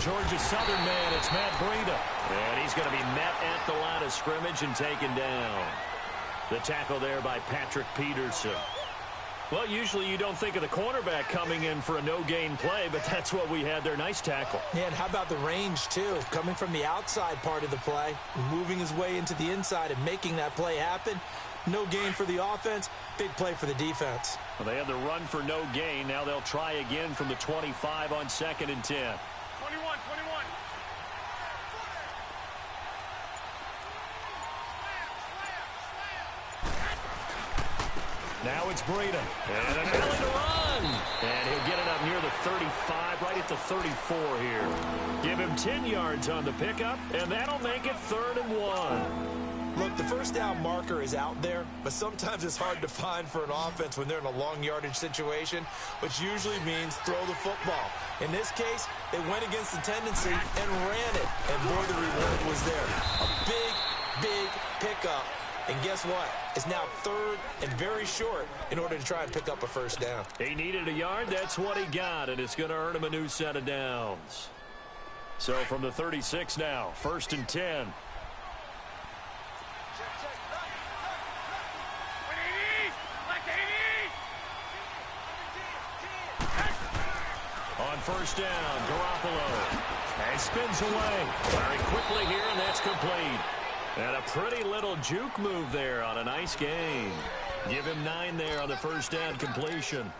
Georgia Southern man, it's Matt Breida. And he's going to be met at the line of scrimmage and taken down. The tackle there by Patrick Peterson. Well, usually you don't think of the cornerback coming in for a no-gain play, but that's what we had there. Nice tackle. Yeah, and how about the range, too? Coming from the outside part of the play, moving his way into the inside and making that play happen. No gain for the offense, big play for the defense. Well, they had the run for no gain. Now they'll try again from the 25 on 2nd and 10. 21. Now it's Breida. And a ability to run. And he'll get it up near the 35, right at the 34 here. Give him 10 yards on the pickup, and that'll make it 3rd and 1. Look, the first down marker is out there, but sometimes it's hard to find for an offense when they're in a long yardage situation, which usually means throw the football. In this case, they went against the tendency and ran it. And boy, the reward was there. A big pickup. And guess what? It's now 3rd and very short in order to try and pick up a first down. He needed a yard. That's what he got, and it's going to earn him a new set of downs. So from the 36 now, 1st and 10. On 1st down, Garoppolo. And spins away. Very quickly here, and that's complete. And a pretty little juke move there on a nice game. Give him 9 there on the 1st down completion.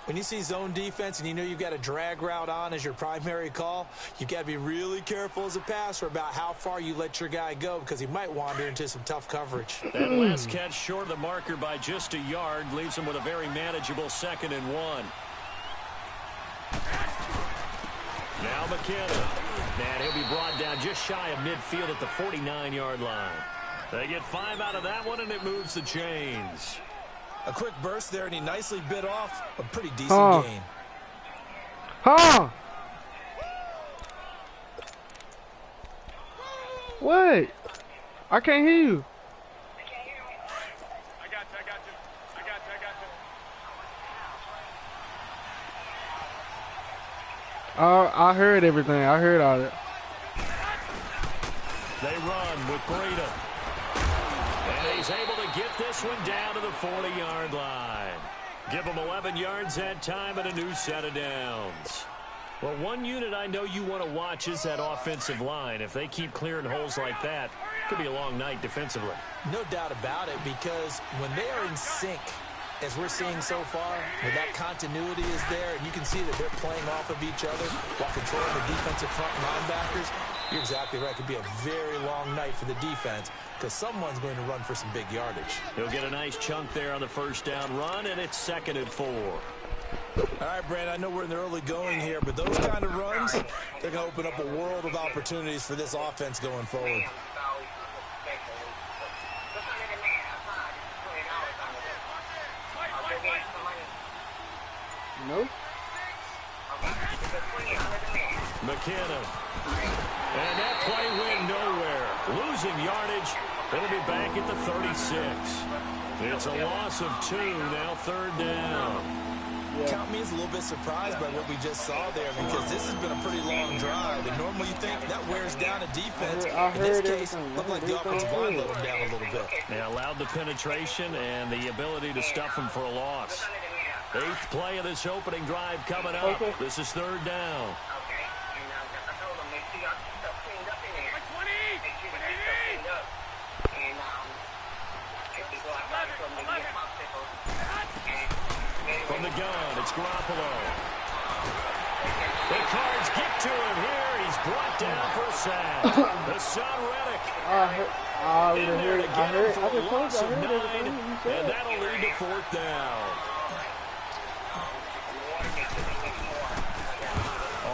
When you see zone defense and you know you've got a drag route on as your primary call, you've got to be really careful as a passer about how far you let your guy go because he might wander into some tough coverage. That last catch short of the marker by just a yard leaves him with a very manageable 2nd and 1. Now McKenna. And he'll be brought down just shy of midfield at the 49-yard line. They get 5 out of that one, and it moves the chains. A quick burst there, and he nicely bit off a pretty decent gain. Wait. I can't hear you. I got you. I heard everything. I heard all that. They run with Breida. And he's able to get this one down to the 40-yard line. Give him 11 yards that time and a new set of downs. Well, one unit I know you want to watch is that offensive line. If they keep clearing holes like that, it could be a long night defensively. No doubt about it, because when they are in sync, as we're seeing so far, when that continuity is there, and you can see that they're playing off of each other while controlling the defensive front linebackers, you're exactly right. It could be a very long night for the defense because someone's going to run for some big yardage. He'll get a nice chunk there on the 1st down run, and it's 2nd and 4. All right, Brand, I know we're in the early going here, but those kind of runs, they're going to open up a world of opportunities for this offense going forward. No. McKenna. And that play went nowhere. Losing yardage. It'll be back at the 36. It's a loss of 2, now 3rd down. Yeah. Count me as a little bit surprised by what we just saw there because this has been a pretty long drive. And normally you think that wears down a defense. In this case, looked like the offensive line let them down a little bit. They allowed the penetration and the ability to stuff them for a loss. 8th play of this opening drive coming up. This is 3rd down. From the gun, it's Garoppolo. The Cards get to him here. He's brought down for a sack. The son Reddick. In there to get him for a loss of 9, and that'll lead to 4th down.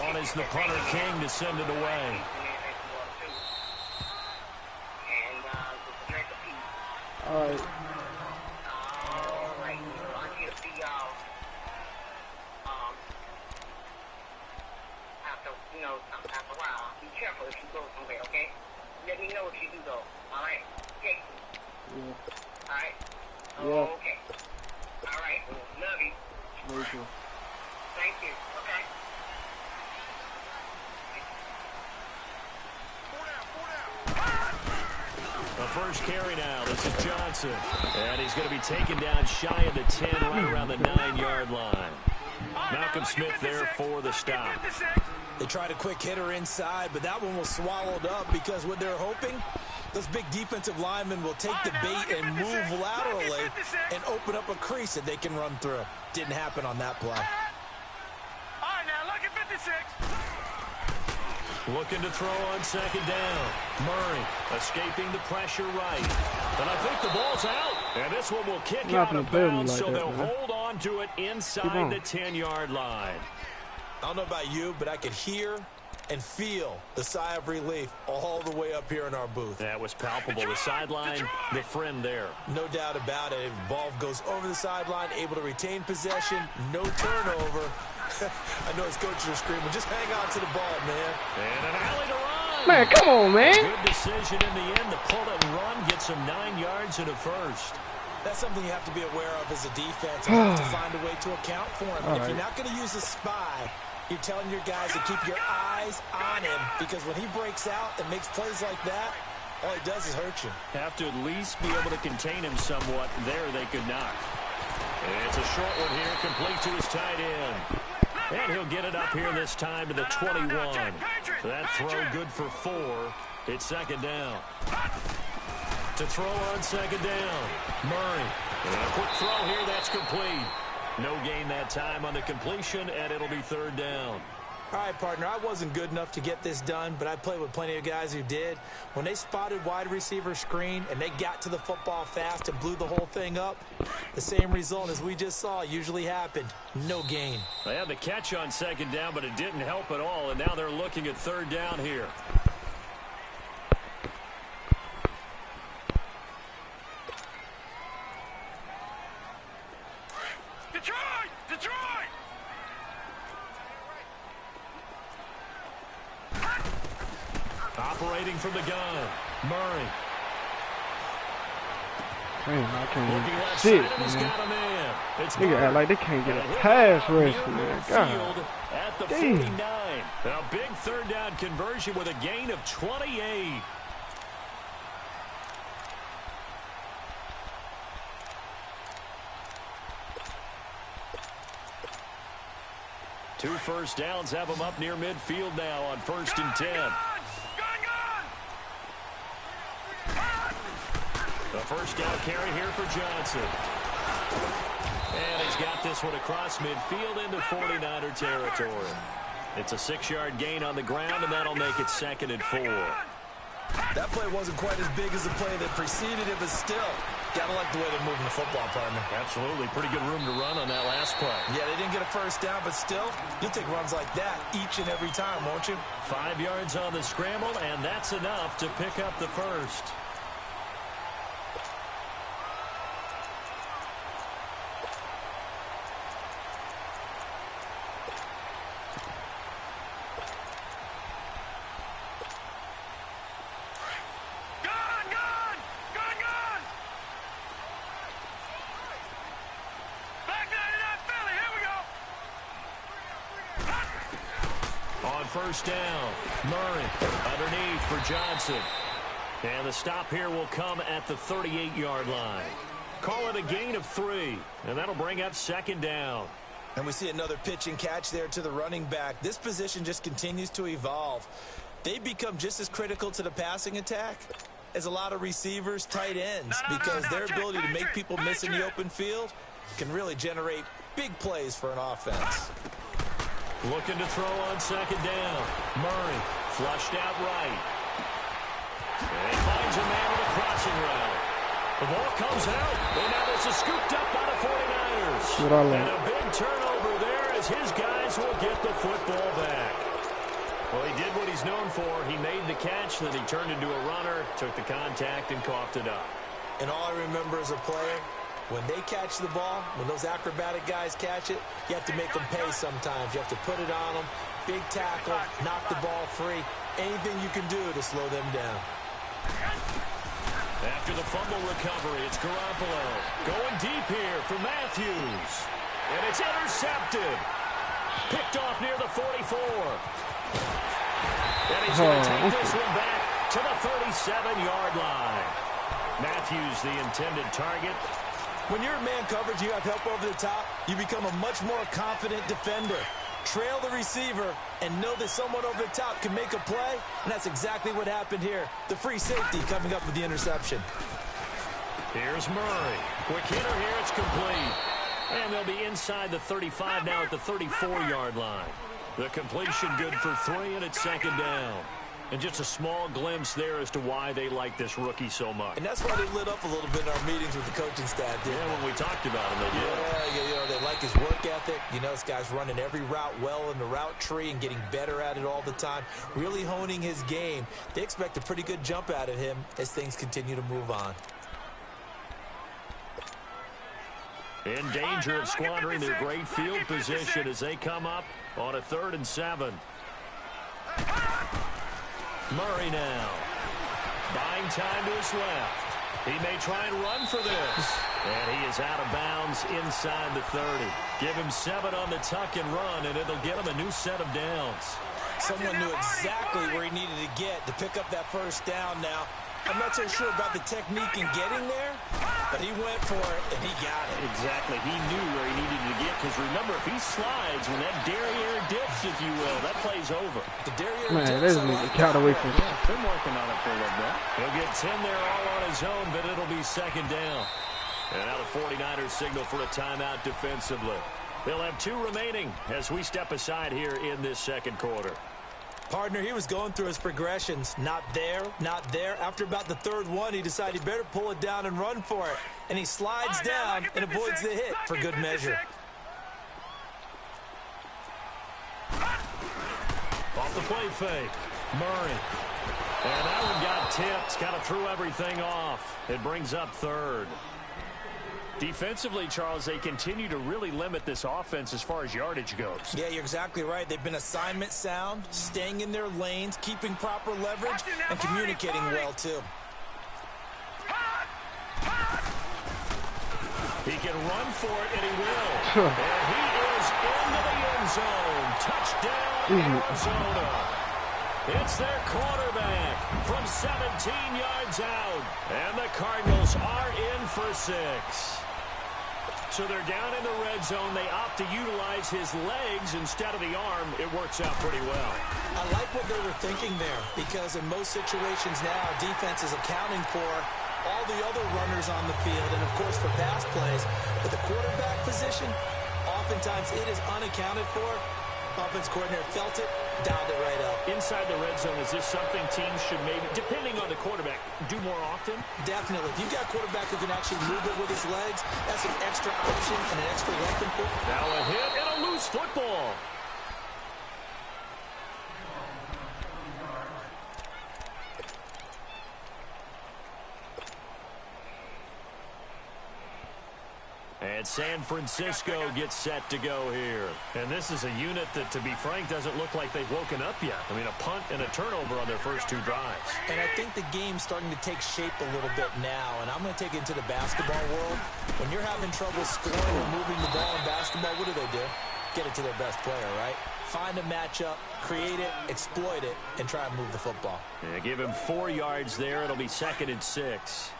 On is the punter King to send it away. All right. After a while, be careful if you go somewhere, okay? Let me know if you do go. All right? Okay? Yeah. All right? Yeah. Oh, okay. All right. Love you. Very cool. Thank you. Okay? A first carry now. This is Johnson. And he's going to be taken down shy of the 10, right around the 9-yard line. Malcolm Smith there for the stop. They tried a quick hitter inside, but that one was swallowed up because what they're hoping, those big defensive linemen will take the bait and move laterally and open up a crease that they can run through. Didn't happen on that play. All right, now look at 56. Looking to throw on second down. Murray escaping the pressure right. And I think the ball's out. And this one will kick out of bounds, so they'll hold on to it inside the 10-yard line. I don't know about you, but I could hear and feel the sigh of relief all the way up here in our booth. That was palpable. The sideline, the friend there. No doubt about it. Ball goes over the sideline, able to retain possession, no turnover. I know his coaches are screaming, just hang on to the ball, man. And an alley to run. Man, come on, man. Good decision in the end to pull it and run, get some 9 yards and a first. That's something you have to be aware of as a defense. You have to find a way to account for him. And if you're not going to use a spy, you're telling your guys to keep your eyes on him, because when he breaks out and makes plays like that, all he does is hurt you. Have to at least be able to contain him somewhat. There they could not. And it's a short one here, complete to his tight end. And he'll get it up here this time to the 21. That throw good for 4. It's second down. To throw on second down. Murray. And a quick throw here, that's complete. No gain that time on the completion, and it'll be third down. All right, partner, I wasn't good enough to get this done, but I played with plenty of guys who did. When they spotted wide receiver screen and they got to the football fast and blew the whole thing up, the same result as we just saw usually happened. No gain. They had the catch on second down, but it didn't help at all, and now they're looking at third down here. Detroit! Operating from the gun, Murray. Man, I can't Looking even left sit, side, and he's man. got a man. It's Nigga act like they can't get a pass rush, man. God. At the Damn. 49. A big third down conversion with a gain of 28. Two first downs have them up near midfield now on 1st and 10. The first down carry here for Johnson. And he's got this one across midfield into 49er territory. It's a 6-yard gain on the ground, and that'll make it 2nd and 4. That play wasn't quite as big as the play that preceded it, but still, gotta like the way they're moving the football, partner. Absolutely. Pretty good room to run on that last play. Yeah, they didn't get a first down, but still, you'll take runs like that each and every time, won't you? 5 yards on the scramble, and that's enough to pick up the first. First down, Murray underneath for Johnson. And the stop here will come at the 38-yard line. Call it a gain of 3, and that'll bring up 2nd down. And we see another pitch and catch there to the running back. This position just continues to evolve. They become just as critical to the passing attack as a lot of receivers, tight ends, because their ability to make people miss in the open field can really generate big plays for an offense. Looking to throw on 2nd down. Murray flushed out right. And he finds a man with a crossing route. The ball comes out, and now this is scooped up by the 49ers. And a big turnover there as his guys will get the football back. Well, he did what he's known for. He made the catch, then he turned into a runner, took the contact, and coughed it up. And all I remember as a player, when they catch the ball, when those acrobatic guys catch it, you have to make them pay sometimes. You have to put it on them, big tackle, knock the ball free, anything you can do to slow them down. After the fumble recovery, it's Garoppolo going deep here for Matthews. And it's intercepted. Picked off near the 44. And he's going to take this one back to the 37-yard line. Matthews, the intended target. When you're in man coverage, you have help over the top, you become a much more confident defender. Trail the receiver and know that someone over the top can make a play, and that's exactly what happened here. The free safety coming up with the interception. Here's Murray. Quick hitter here, it's complete. And they'll be inside the 35 now at the 34-yard line. The completion good for 3, and it's second down. And just a small glimpse there as to why they like this rookie so much. And that's why they lit up a little bit in our meetings with the coaching staff. Yeah, when we talked about him, they did. Yeah, you know, they like his work ethic. You know, this guy's running every route well in the route tree and getting better at it all the time, really honing his game. They expect a pretty good jump out of him as things continue to move on. In danger of squandering their great field position as they come up on a 3rd and 7. Murray now. Buying time to his left. He may try and run for this. And he is out of bounds inside the 30. Give him 7 on the tuck and run, and it'll get him a new set of downs. Someone knew exactly where he needed to get to pick up that first down now. I'm not so sure about the technique in getting there, but he went for it, and he got it. Exactly. He knew where he needed to get, because remember, if he slides, when that derriere dips, if you will, that play's over. The derriere Man, dips, they just need to count away from Yeah, been working on it for a little bit. He'll get 10 there all on his own, but it'll be second down. And now the 49ers signal for a timeout defensively. They'll have 2 remaining as we step aside here in this second quarter. Partner, he was going through his progressions. Not there, not there. After about the 3rd one, he decided he better pull it down and run for it. And he slides down and avoids the hit for good measure. Off the play fake. Murray. And that one got tipped. Kind of threw everything off. It brings up 3rd. Defensively, Charles, they continue to really limit this offense as far as yardage goes. Yeah, you're exactly right. They've been assignment sound, staying in their lanes, keeping proper leverage, and communicating well, too. He can run for it, and he will. And he is into the end zone. Touchdown, Arizona. It's their quarterback from 17 yards out. And the Cardinals are in for 6. So they're down in the red zone. They opt to utilize his legs instead of the arm. It works out pretty well. I like what they were thinking there, because in most situations now, defense is accounting for all the other runners on the field and, of course, for pass plays. But the quarterback position, oftentimes it is unaccounted for. Offense coordinator felt it, dialed it right up. Inside the red zone, is this something teams should maybe, depending on the quarterback, do more often? Definitely. If you've got a quarterback who can actually move it with his legs, that's an extra option and an extra weapon for him. Now a hit and a loose football. And San Francisco gets set to go here. And this is a unit that, to be frank, doesn't look like they've woken up yet. I mean, a punt and a turnover on their first 2 drives. And I think the game's starting to take shape a little bit now. And I'm going to take it into the basketball world. When you're having trouble scoring or moving the ball in basketball, what do? Get it to their best player, right? Find a matchup, create it, exploit it, and try and move the football. Yeah, give him 4 yards there. It'll be 2nd and 6.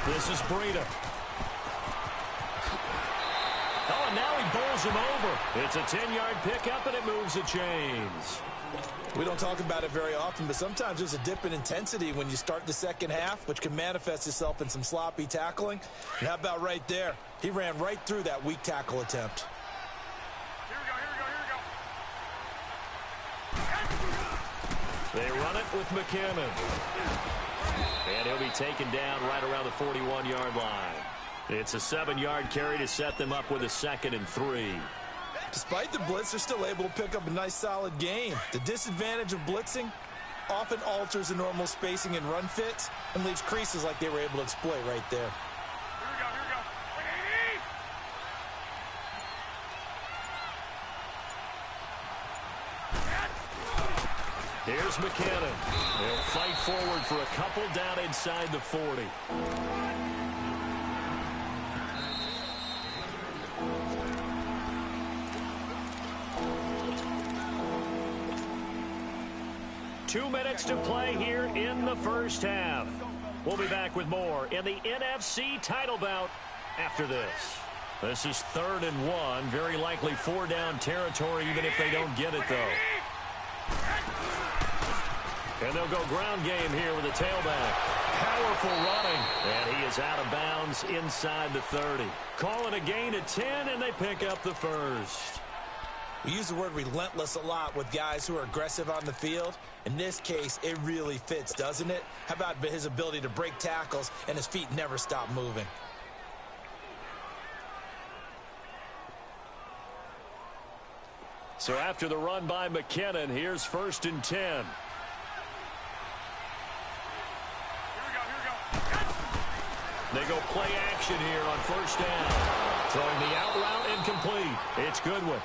This is Breida. Oh, and now he bowls him over. It's a 10-yard pickup, and it moves the chains. We don't talk about it very often, but sometimes there's a dip in intensity when you start the second half, which can manifest itself in some sloppy tackling. And how about right there? He ran right through that weak tackle attempt. They run it with McKinnon. And he'll be taken down right around the 41-yard line. It's a 7-yard carry to set them up with a 2nd and 3. Despite the blitz, they're still able to pick up a nice, solid game. The disadvantage of blitzing often alters the normal spacing and run fits and leaves creases like they were able to exploit right there. Here's McKinnon. They'll fight forward for a couple down inside the 40. 2 minutes to play here in the first half. We'll be back with more in the NFC title bout after this. This is 3rd and 1. Very likely 4-down territory, even if they don't get it, though. And they'll go ground game here with a tailback. Powerful running. And he is out of bounds inside the 30. Calling a gain of 10, and they pick up the first. We use the word relentless a lot with guys who are aggressive on the field. In this case, it really fits, doesn't it? How about his ability to break tackles and his feet never stop moving? So after the run by McKinnon, here's 1st and 10. They go play action here on 1st down. Throwing the out route incomplete. It's Goodwin.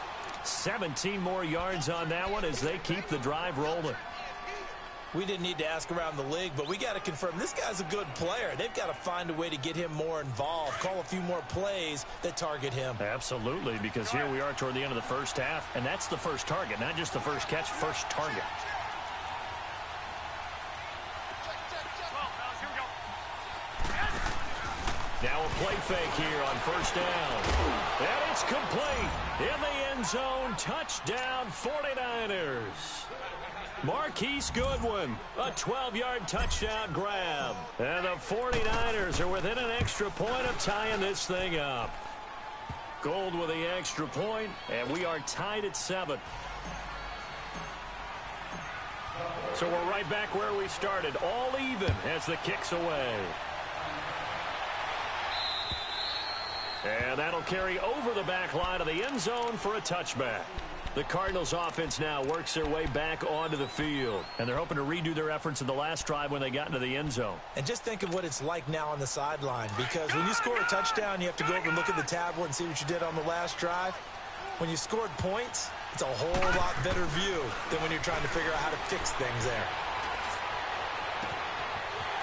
17 more yards on that one as they keep the drive rolling. We didn't need to ask around the league, but we got to confirm this guy's a good player. They've got to find a way to get him more involved, call a few more plays that target him. Absolutely, because here we are toward the end of the first half, and that's the first target, not just the first catch, first target. Now a play fake here on 1st down. And it's complete. In the end zone, touchdown 49ers. Marquise Goodwin, a 12-yard touchdown grab. And the 49ers are within an extra point of tying this thing up. Gold with the extra point, and we are tied at 7. So we're right back where we started, all even as the kick's away. And that'll carry over the back line of the end zone for a touchback. The Cardinals offense now works their way back onto the field. And they're hoping to redo their efforts in the last drive when they got into the end zone. And just think of what it's like now on the sideline. Because when you score a touchdown, you have to go over and look at the tablet and see what you did on the last drive. When you scored points, it's a whole lot better view than when you're trying to figure out how to fix things there.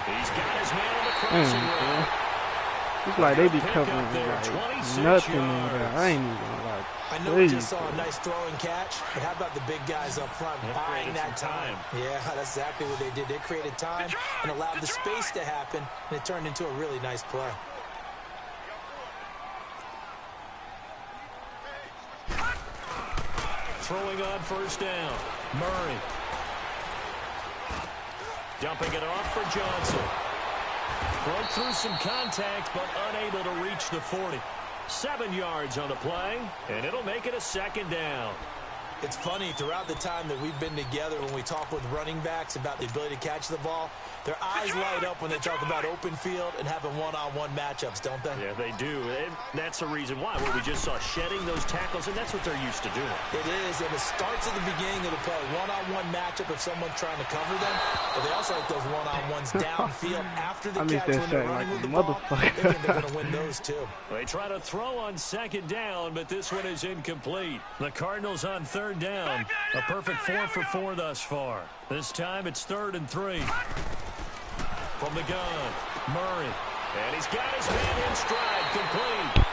He's got his man on the crossing route. It's like they be covering like nothing over there. I ain't even gonna lie. I know we just saw a nice throwing catch, but how about the big guys up front buying that time? Yeah, that's exactly what they did. They created time and allowed the space to happen, and it turned into a really nice play. Throwing on 1st down. Murray. Dumping it off for Johnson. Broke through some contact, but unable to reach the 40. 7 yards on the play, and it'll make it a 2nd down. It's funny, throughout the time that we've been together, when we talk with running backs about the ability to catch the ball, their eyes light up when they talk about open field and having one-on-one matchups, don't they? Yeah, they do. And that's the reason why. Where we just saw shedding those tackles, and that's what they're used to doing. It is, and it starts at the beginning of the play. One-on-one matchup if someone's trying to cover them, but they also like those one-on-ones downfield after the catch when they're running with the ball. They think they're going to win those, too. They try to throw on 2nd down, but this one is incomplete. The Cardinals on 3rd down. A perfect 4 for 4 thus far. This time it's 3rd and 3. From the gun, Murray. And he's got his man in stride, complete.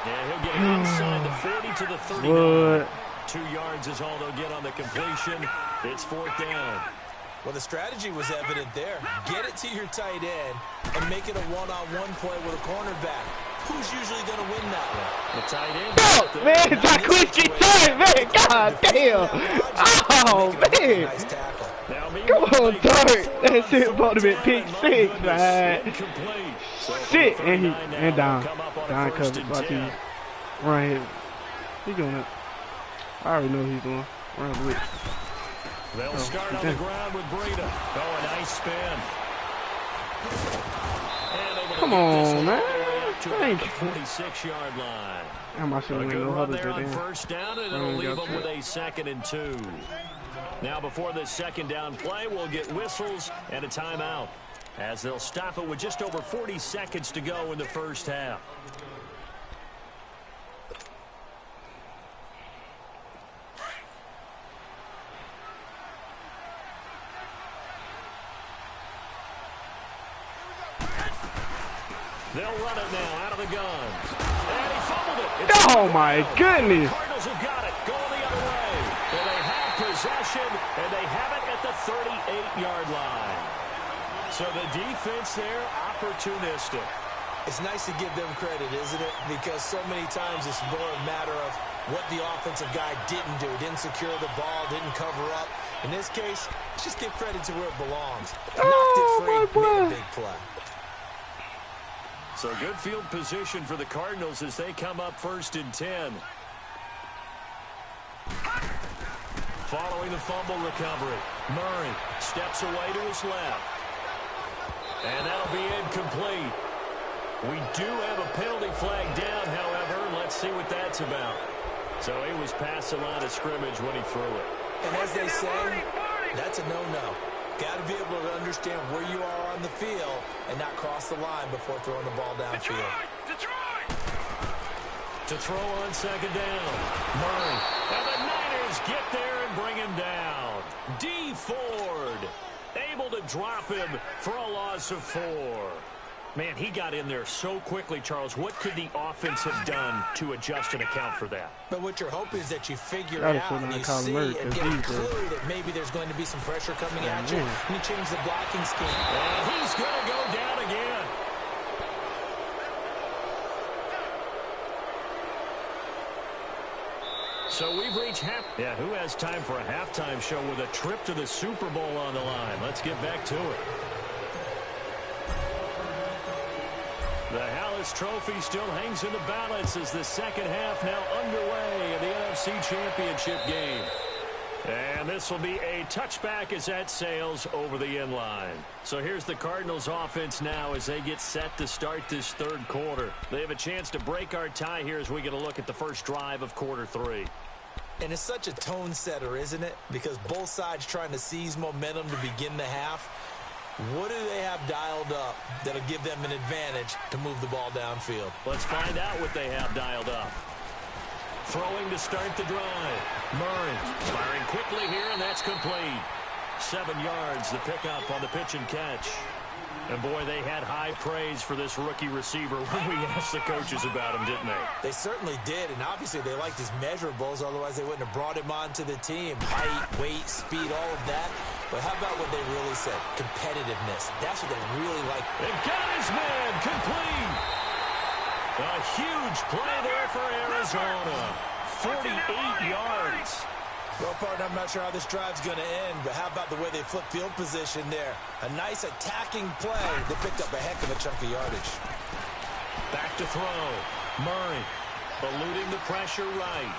And he'll get it inside the 40 to the 39. What? 2 yards is all they'll get on the completion. It's 4th down. Well, the strategy was evident there. Get it to your tight end and make it a one-on-one play with a cornerback. Who's usually going to win that one? The tight end. No, man, I quit your time, man. God damn. Oh, man. Nice tackle. Come on, Dirk. That shit about to be pick 6, man. Shit, and down. Down covered. Watch him. Right here. He doing it. I already know what he's doing. Run with it. They'll start on the ground with Breida. Oh, a nice spin. Come on, man. Thank you. 46-yard line. How much should we Good know run how there on to 1st down, and it'll leave them with a 2nd and 2. Now, before this 2nd down play, we'll get whistles and a timeout, as they'll stop it with just over 40 seconds to go in the first half. They'll run it now out of the guns. And he fumbled it. Oh, my goodness. The Cardinals have got it. Going the other way. And they have possession, and they have it at the So the defense there, opportunistic. It's nice to give them credit, isn't it? Because so many times it's more a matter of what the offensive guy didn't do. Didn't secure the ball, didn't cover up. In this case, let's just give credit to where it belongs. Knocked it free, made a big play. So good field position for the Cardinals as they come up 1st and 10. Following the fumble recovery, Murray steps away to his left. And that'll be incomplete. We do have a penalty flag down, however. Let's see what that's about. So he was past the line of scrimmage when he threw it. And as they say, that's a no-no. Got to be able to understand where you are on the field and not cross the line before throwing the ball downfield. To throw on 2nd down, Murray. And the Niners get there and bring him down. D. Ford able to drop him for a loss of 4. Man, he got in there so quickly, Charles. What could the offense have done to adjust and account for that? But what you're hoping is that you figure it out and you see and get a clue that maybe there's going to be some pressure coming at you. And you change the blocking scheme. And he's going to go down again. So we've reached half. Yeah, who has time for a halftime show with a trip to the Super Bowl on the line? Let's get back to it. The Hallis Trophy still hangs in the balance as the second half now underway in the NFC Championship game. And this will be a touchback as that sails over the end line. So here's the Cardinals offense now as they get set to start this 3rd quarter. They have a chance to break our tie here as we get a look at the first drive of quarter 3. And it's such a tone setter, isn't it? Because both sides trying to seize momentum to begin the half. What do they have dialed up that'll give them an advantage to move the ball downfield? Let's find out what they have dialed up. Throwing to start the drive. Murray firing quickly here, and that's complete. 7 yards, the pickup on the pitch and catch. And, boy, they had high praise for this rookie receiver when we asked the coaches about him, didn't they? They certainly did, and obviously they liked his measurables. Otherwise, they wouldn't have brought him onto the team. Height, weight, speed, all of that. But how about what they really said? Competitiveness. That's what they really like. And got his man complete. A huge play there for Arizona. 48 yards. Well, partner, I'm not sure how this drive's going to end, but how about the way they flip field position there? A nice attacking play. They picked up a heck of a chunk of yardage. Back to throw. Murray eluding the pressure right.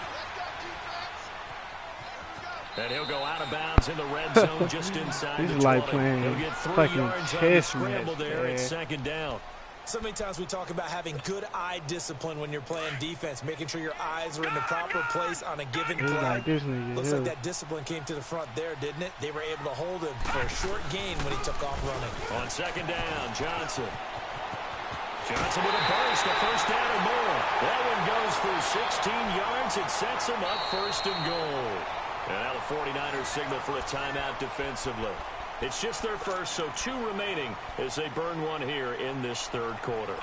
And he'll go out of bounds in the red zone just inside the 20. Like playing he'll get 3 yards on the scramble there at 2nd down. So many times we talk about having good eye discipline when you're playing defense, making sure your eyes are in the proper place on a given play. Looks like that discipline came to the front there, didn't it? They were able to hold him for a short gain when he took off running. On 2nd down, Johnson. Johnson with a burst, a 1st down and more. That one goes for 16 yards. It sets him up 1st and goal. And now the 49ers signal for a timeout defensively. It's just their first, so 2 remaining as they burn one here in this 3rd quarter.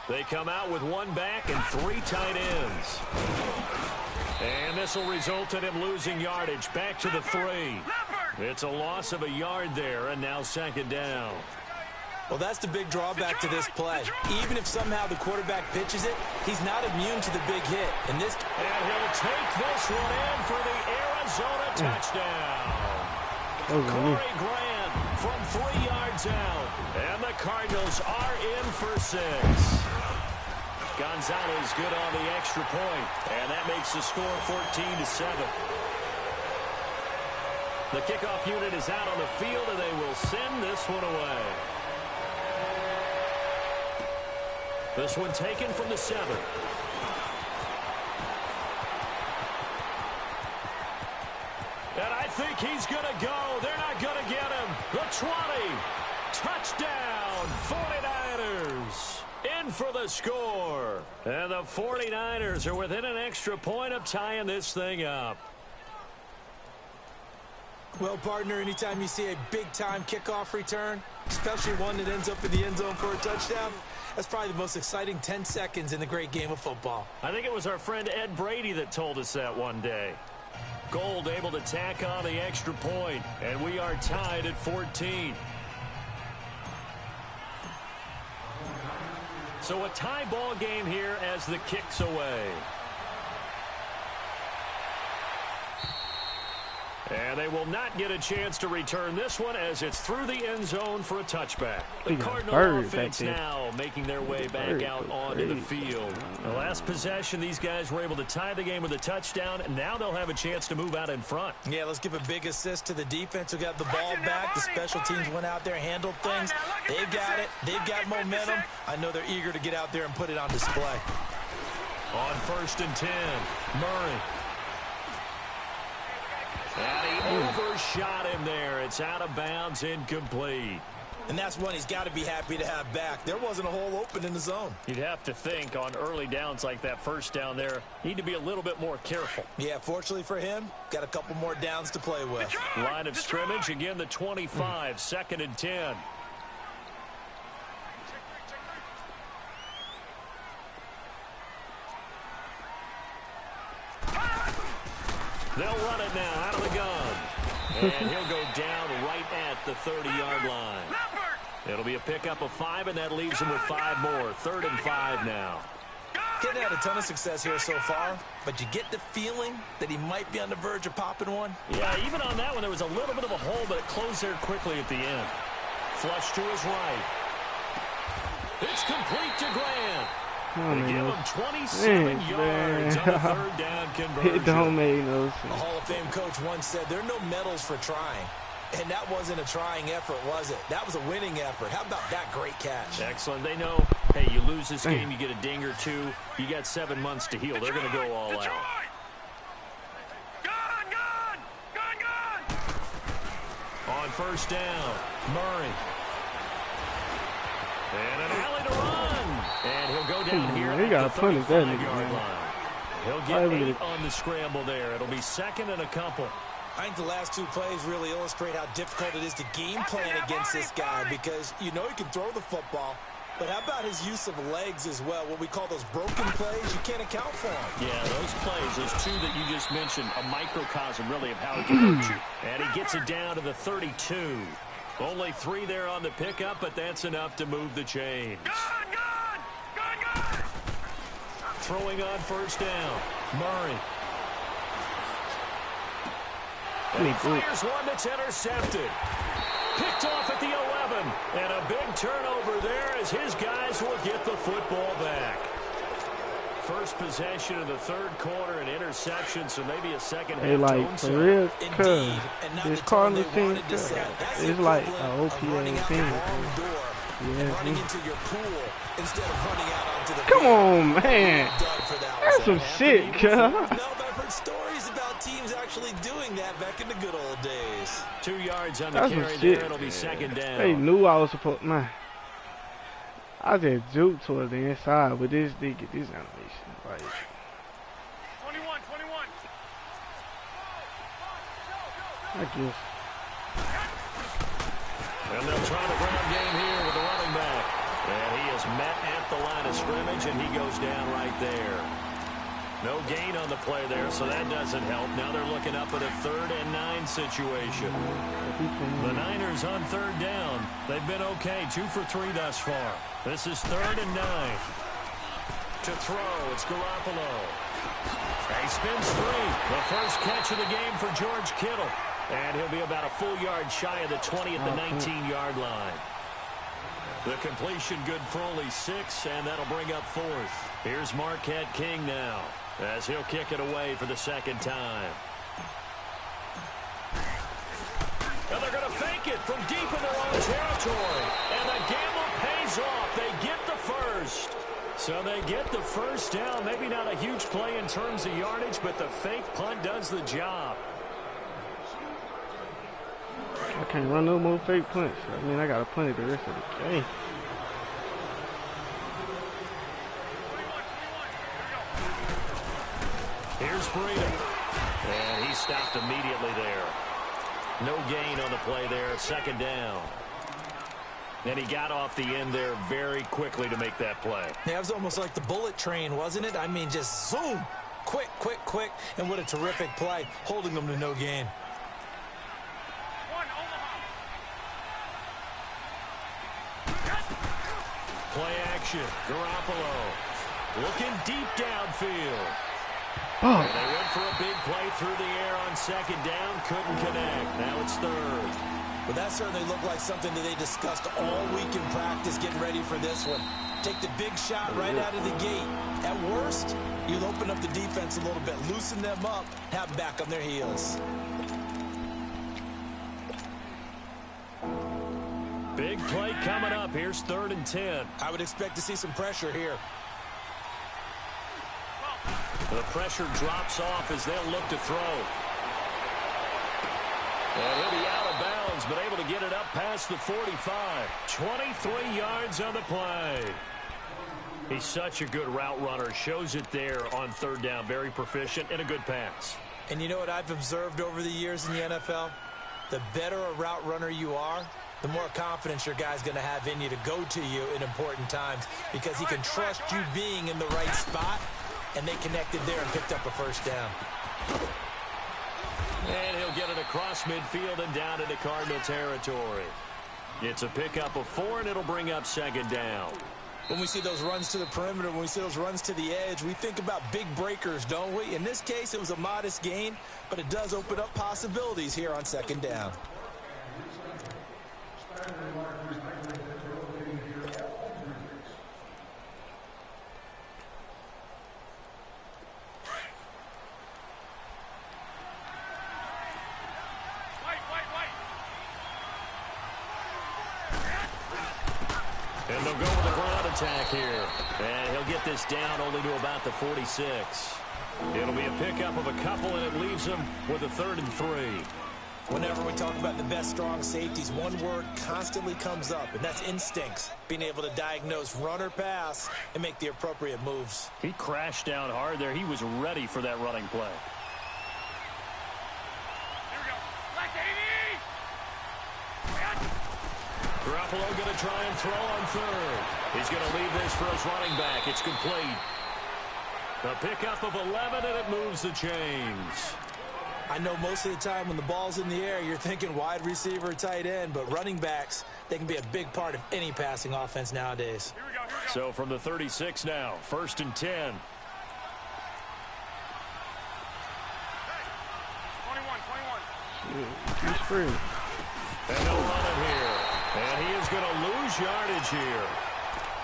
They come out with 1 back and 3 tight ends. And this will result in him losing yardage back to the 3. It's a loss of a yard there, and now 2nd down. Well, that's the big drawback to this play. Even if somehow the quarterback pitches it, he's not immune to the big hit. And he'll take this one in for the Arizona touchdown. Corey Grant from 3 yards out. And the Cardinals are in for 6. Gonzalez good on the extra point. And that makes the score 14-7. The kickoff unit is out on the field, and they will send this one away. This one taken from the 7. And I think he's going to go. They're not going to get him. The 20. Touchdown, 49ers. In for the score. And the 49ers are within an extra point of tying this thing up. Well, partner, anytime you see a big-time kickoff return, especially one that ends up in the end zone for a touchdown, that's probably the most exciting 10 seconds in the great game of football. I think it was our friend Ed Brady that told us that one day. Gold able to tack on the extra point, and we are tied at 14. So a tie ball game here as the kick's away. And they will not get a chance to return this one as it's through the end zone for a touchback. The Cardinal offense now making their way back out onto the field. The last possession, these guys were able to tie the game with a touchdown, and now they'll have a chance to move out in front. Yeah, let's give a big assist to the defense who got the ball back. The special teams went out there, handled things. They've got it. They've got momentum. I know they're eager to get out there and put it on display. On 1st and 10, Murray. And he overshot him there. It's out of bounds, incomplete. And that's one he's got to be happy to have back. There wasn't a hole open in the zone. You'd have to think on early downs like that first down there, need to be a little bit more careful. Yeah, fortunately for him, got a couple more downs to play with. Line of scrimmage, again the 25, 2nd and 10. They'll run it now out of the gun. And he'll go down right at the 30-yard line. It'll be a pickup of 5, and that leaves him with 5 more. 3rd and 5 now. Getting had a ton of success here so far, but you get the feeling that he might be on the verge of popping one. Yeah, even on that one, there was a little bit of a hole, but it closed there quickly at the end. Flush to his right. It's complete to Grant. They give him 27 yards on the 3rd down conversion. It don't make no sense. A Hall of Fame coach once said, there are no medals for trying. And that wasn't a trying effort, was it? That was a winning effort. How about that great catch? Excellent. They know, hey, you lose this game, you get a ding or two. You got 7 months to heal. They're going to go all out. On 1st down, Murray. And an alley to run. And he'll go down here He got at the plenty of that 35-yard line. He'll get 8 on the scramble there. It'll be 2nd and a couple. I think the last 2 plays really illustrate how difficult it is to game plan against this guy because you know he can throw the football, but how about his use of legs as well? What we call those broken plays, you can't account for them. Yeah, those plays, those 2 that you just mentioned, a microcosm really of how he can hurt you. And he gets it down to the 32. Only 3 there on the pickup, but that's enough to move the chains. Throwing on 1st down, Murray. And he fires one that's intercepted. Picked off at the 11. And a big turnover there as his guys will get the football back. First possession of the 3rd quarter, an interception, so maybe a second half. Hey, like, for real, cuz this Cardinals team, it's like an OPA team. Yeah, running into your pool instead of running out onto the come on, man. That's some shit, cuz. No, but I've heard stories about teams actually doing that back in the good old days. 2 yards on the That's carry shit. there. It'll be 2nd down. They knew I was supposed, man. I just juked toward the inside, but this animation, like. 21. I guess. And they'll try the ground game here with the running back. And he is met at the line of scrimmage, and he goes down right there. No gain on the play there, so that doesn't help. Now they're looking up at a 3rd and 9 situation. The Niners on 3rd down. They've been okay, 2 for 3 thus far. This is 3rd and 9. To throw, it's Garoppolo. He spins 3. The first catch of the game for George Kittle. And he'll be about a full yard shy of the 20 at the 19-yard line. The completion good for only 6, and that'll bring up 4th. Here's Marquette King now, as he'll kick it away for the 2nd time. And they're going to fake it from deep in their own territory. And the gamble pays off. They get the first. So they get the first down. Maybe not a huge play in terms of yardage, but the fake punt does the job. I can't run no more fake punts. I mean, I got to punt it the rest of the game. Here's Breida. And he stopped immediately there. No gain on the play there, second down. And he got off the end there very quickly to make that play. Yeah, it was almost like the bullet train, wasn't it? I mean, just zoom. Quick, quick, quick. And what a terrific play, holding them to no gain. Play action. Garoppolo looking deep downfield. Oh. And they went for a big play through the air on second down. Couldn't connect. Now it's third. But that certainly looked like something that they discussed all week in practice getting ready for this one. Take the big shot right out of the gate. At worst, you'll open up the defense a little bit, loosen them up, have them back on their heels. Big play coming up. Here's 3rd and 10. I would expect to see some pressure here. The pressure drops off as they'll look to throw. And he'll be out of bounds, but able to get it up past the 45. 23 yards on the play. He's such a good route runner. Shows it there on 3rd down. Very proficient and a good pass. And you know what I've observed over the years in the NFL? The better a route runner you are, the more confidence your guy's going to have in you to go to you in important times because he can trust you being in the right spot, and they connected there and picked up a first down. And he'll get it across midfield and down into Cardinal territory. It's a pickup of 4, and it'll bring up 2nd down. When we see those runs to the perimeter, when we see those runs to the edge, we think about big breakers, don't we? In this case, it was a modest gain, but it does open up possibilities here on 2nd down. And they'll go with the ground attack here. And he'll get this down only to about the 46. It'll be a pickup of a couple, and it leaves him with a 3rd and 3. Whenever we talk about the best strong safeties, one word constantly comes up, and that's instincts. Being able to diagnose run or pass and make the appropriate moves. He crashed down hard there. He was ready for that running play. Garoppolo going to try and throw on 3rd. He's going to leave this for his running back. It's complete. A pickup of 11, and it moves the chains. I know most of the time when the ball's in the air, you're thinking wide receiver, tight end, but running backs, they can be a big part of any passing offense nowadays. Here we go. So from the 36 now, 1st and 10. 21. He's free. And they'll run it here. And he is going to lose yardage here.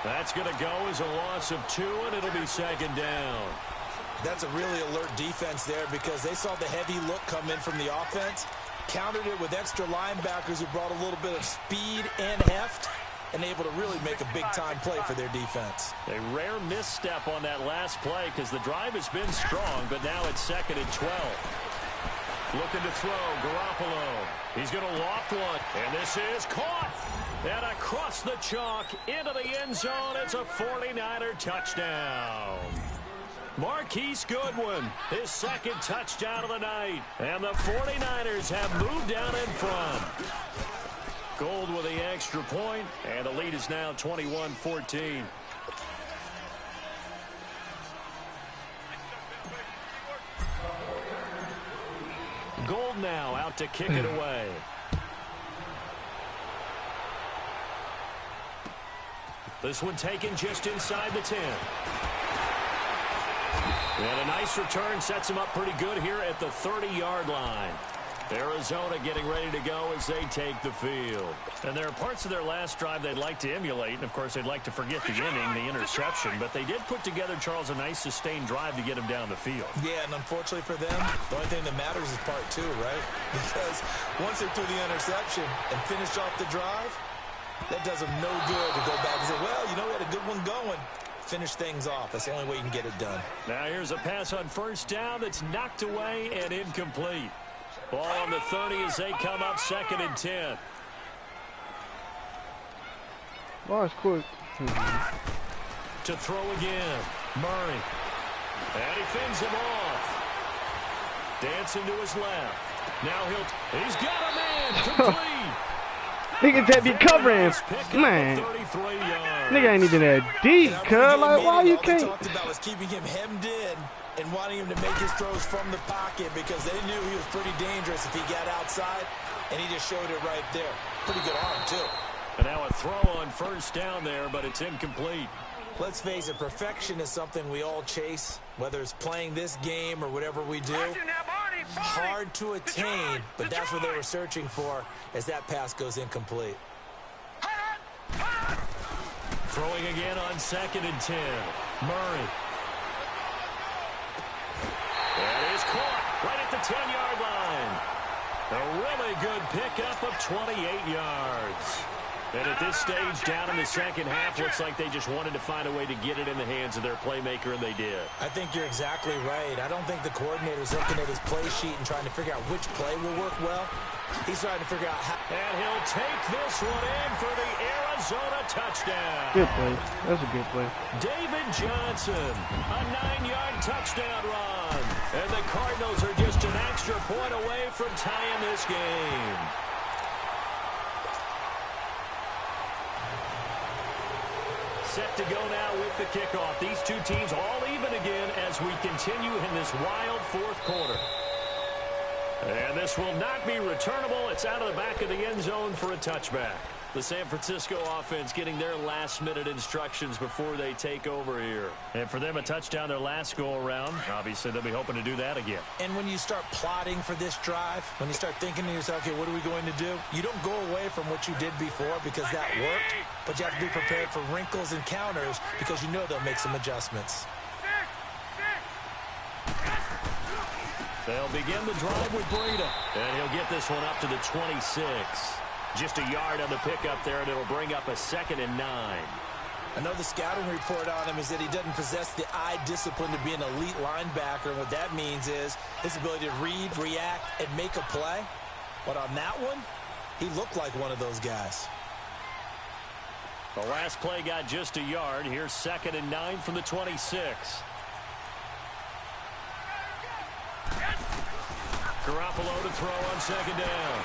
That's going to go as a loss of 2, and it'll be 2nd down. That's a really alert defense there because they saw the heavy look come in from the offense, countered it with extra linebackers who brought a little bit of speed and heft, and able to really make a big-time play for their defense. A rare misstep on that last play because the drive has been strong, but now it's 2nd and 12. Looking to throw, Garoppolo. He's going to loft one, and this is caught. And across the chalk into the end zone, it's a 49er touchdown. Marquise Goodwin, his 2nd touchdown of the night. And the 49ers have moved down in front. Gold with the extra point, and the lead is now 21-14. Gold now out to kick it away. This one taken just inside the 10. And a nice return sets him up pretty good here at the 30-yard line. Arizona getting ready to go as they take the field. And there are parts of their last drive they'd like to emulate, and of course they'd like to forget the inning, the interception, but they did put together, Charles, a nice sustained drive to get him down the field. Yeah, and unfortunately for them, the only thing that matters is part 2, right? Because once they threw the interception and finished off the drive, that does them no good to go back and say, well, you know what, a good one going. Finish things off. That's the only way you can get it done. Now here's a pass on 1st down that's knocked away and incomplete. Ball on the 30 as they come up 2nd and 10. Oh, it's quick. To throw again, Murray. And he fends him off. Dancing to his left. Now he's got a man. Niggas that be covering, man. Nigga ain't even that deep, cuz. Like, why you can't? All they talked about was keeping him hemmed in and wanting him to make his throws from the pocket because they knew he was pretty dangerous if he got outside, and he just showed it right there. Pretty good arm, too. And now a throw on first down there, but it's incomplete. Let's face it, perfection is something we all chase, whether it's playing this game or whatever we do. Hard to attain, but that's what they were searching for as that pass goes incomplete. Throwing again on 2nd and 10. Murray. That is caught right at the 10-yard line. A really good pickup of 28 yards. And at this stage, down in the second half, looks like they just wanted to find a way to get it in the hands of their playmaker, and they did. I think you're exactly right. I don't think the coordinator's looking at his play sheet and trying to figure out which play will work well. He's trying to figure out how. And he'll take this one in for the Arizona touchdown. Good play. That's a good play. David Johnson, a 9-yard touchdown run. And the Cardinals are just an extra point away from tying this game. Set to go now with the kickoff. These two teams all even again as we continue in this wild fourth quarter. And this will not be returnable. It's out of the back of the end zone for a touchback. The San Francisco offense getting their last-minute instructions before they take over here. And for them, a touchdown their last go-around. Obviously, they'll be hoping to do that again. And when you start plotting for this drive, when you start thinking to yourself, okay, what are we going to do? You don't go away from what you did before because that worked, but you have to be prepared for wrinkles and counters because you know they'll make some adjustments. They'll begin the drive with Breida. And he'll get this one up to the 26. Just a yard on the pickup there, and it'll bring up a 2nd and 9. I know the scouting report on him is that he doesn't possess the eye discipline to be an elite linebacker. And what that means is his ability to read, react, and make a play. But on that one, he looked like one of those guys. The last play got just a yard. Here's 2nd and 9 from the 26. Garoppolo to throw on 2nd down.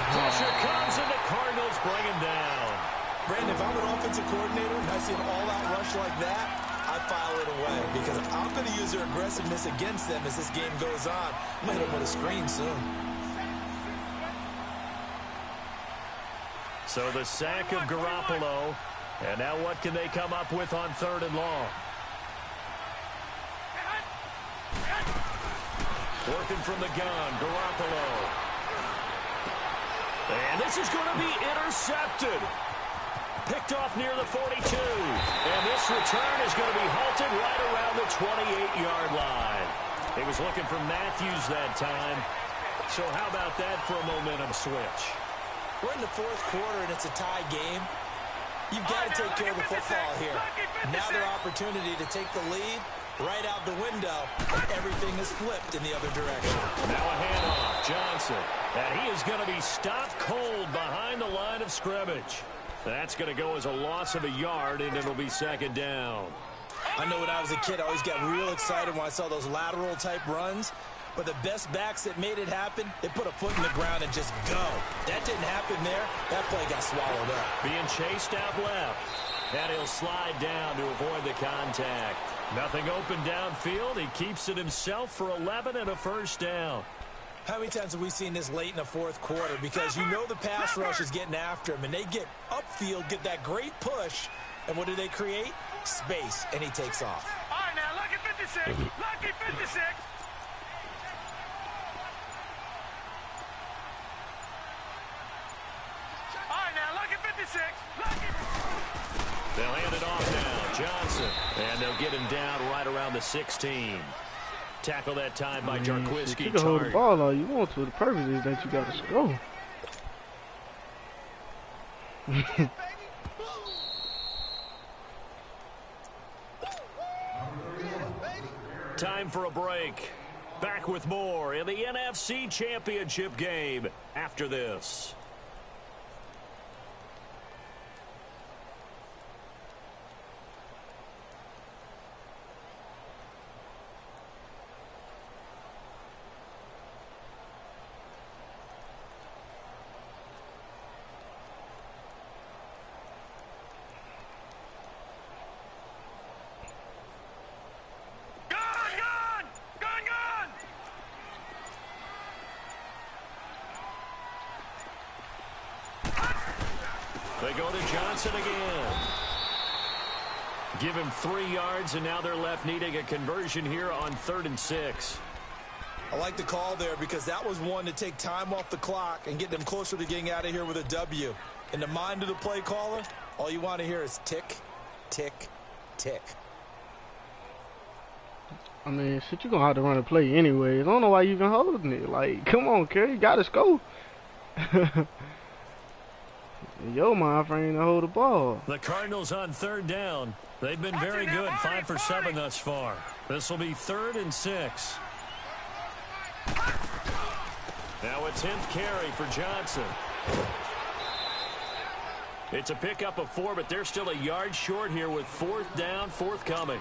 Pressure comes, and the Cardinals bring him down. Brandon, if I'm an offensive coordinator and I see an all-out rush like that, I file it away because I'm going to use their aggressiveness against them as this game goes on. I'm going to hit them with a screen soon. So the sack of Garoppolo, and now what can they come up with on 3rd and long? Working from the gun, Garoppolo. And this is going to be intercepted. Picked off near the 42. And this return is going to be halted right around the 28-yard line. He was looking for Matthews that time. So how about that for a momentum switch? We're in the fourth quarter, and it's a tie game. You've got to take care of the football here. Now their opportunity to take the lead right out the window, and everything is flipped in the other direction. Now a handoff, Johnson. And he is going to be stopped cold behind the line of scrimmage. That's going to go as a loss of a yard, and it'll be 2nd down. I know when I was a kid, I always got real excited when I saw those lateral-type runs. But the best backs that made it happen, they put a foot in the ground and just go. That didn't happen there. That play got swallowed up. Being chased out left. And he'll slide down to avoid the contact. Nothing open downfield. He keeps it himself for 11 and a first down. How many times have we seen this late in the fourth quarter? Because you know the pass rush is getting after him, and they get upfield, get that great push, and what do they create? Space, and he takes off. All right, now, lucky 56. Lucky 56. All right, now, lucky 56. Lucky. They'll hand it off now. Johnson. And they'll get him down right around the 16. Tackle that time by Jarquiski. You can hold the ball all you want to. The purpose is that you got to score. Time for a break. Back with more in the NFC Championship game after this. go to Johnson again. Give him 3 yards, and now they're left needing a conversion here on 3rd and 6. I like the call there because that was one to take time off the clock and get them closer to getting out of here with a W. In the mind of the play caller, all you want to hear is tick, tick, tick. I mean, shit, you're going to have to run a play anyways. I don't know why you even holding it. Like, come on, Kerry. You got to score. Yo, my friend, to hold the ball. The Cardinals on 3rd down. They've been very good, 5 for 7 thus far. This will be 3rd and 6. Now a 10th carry for Johnson. It's a pickup of 4, but they're still a yard short here with 4th down, forthcoming.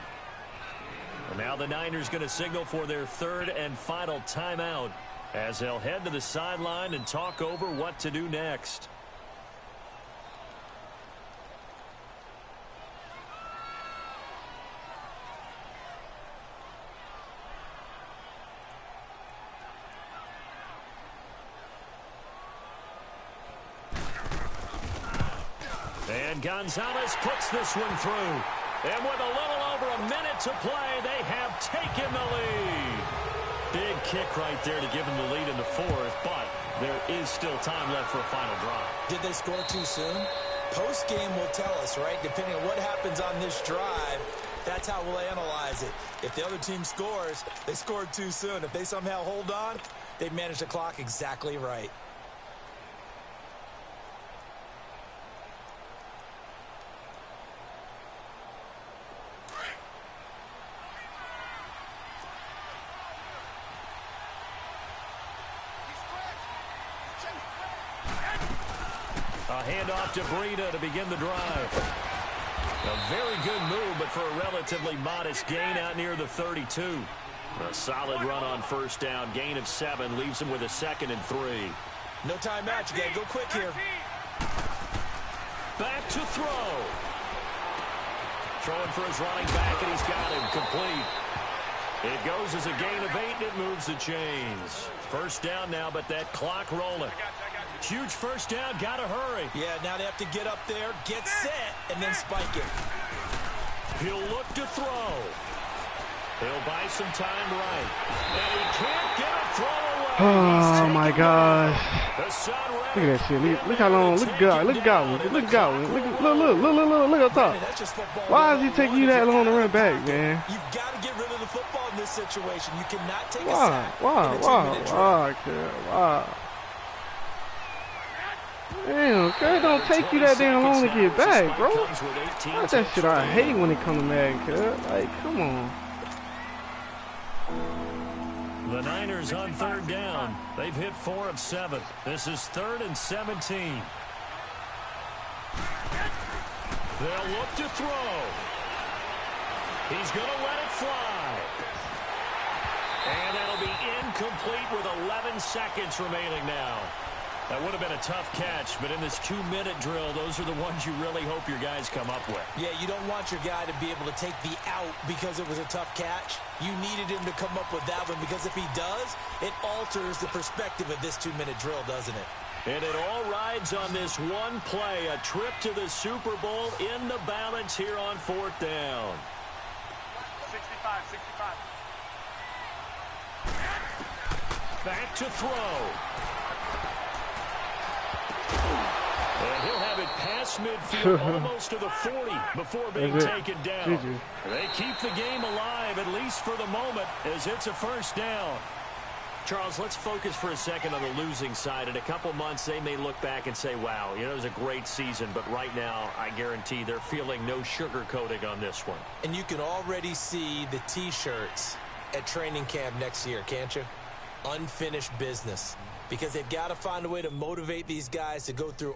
And now the Niners going to signal for their 3rd and final timeout as they'll head to the sideline and talk over what to do next. And Gonzalez puts this one through. And with a little over a minute to play, they have taken the lead. Big kick right there to give them the lead in the 4th, but there is still time left for a final drive. Did they score too soon? Post-game will tell us, right? Depending on what happens on this drive, that's how we'll analyze it. If the other team scores, they scored too soon. If they somehow hold on, they manage the clock exactly right. A handoff to Breida to begin the drive. A very good move, but for a relatively modest gain out near the 32. A solid run on 1st down. Gain of 7 leaves him with a 2nd and 3. No timeout. You got to go quick here. Back to throw. Throwing for his running back, and he's got him complete. It goes as a gain of 8, and it moves the chains. 1st down now, but that clock rolling. Huge 1st down, gotta hurry. Yeah, now they have to get up there, get set, and then spike it. He'll look to throw. He'll buy some time right. And he can't get a throw away. Oh, my gosh. Look at that shit. Look how long. Look at Godwin. Look at Godwin. Look at Godwin. Look up top. Why does he take you that long to run back, man? You've got to get rid of the football in this situation. You cannot take a Why? sack. Why? Damn, Kerry, don't take you that damn long to get back, bro. That's that shit I hate when it comes to Madden, Kerry. Like, come on. The Niners on 3rd down. They've hit 4 of 7. This is 3rd and 17. They'll look to throw. He's going to let it fly. And that'll be incomplete with 11 seconds remaining now. That would have been a tough catch, but in this 2-minute drill, those are the ones you really hope your guys come up with. Yeah, you don't want your guy to be able to take the out because it was a tough catch. You needed him to come up with that one because if he does, it alters the perspective of this 2-minute drill, doesn't it? And it all rides on this one play, a trip to the Super Bowl in the balance here on 4th down. 65. Back to throw. And he'll have it past midfield, almost to the 40 before being taken down. They keep the game alive, at least for the moment, as it's a 1st down. Charles, let's focus for a second on the losing side. In a couple months, they may look back and say, wow, it was a great season. But right now, I guarantee they're feeling no sugarcoating on this one. And you can already see the T-shirts at training camp next year, can't you? Unfinished business. Because they've got to find a way to motivate these guys to go through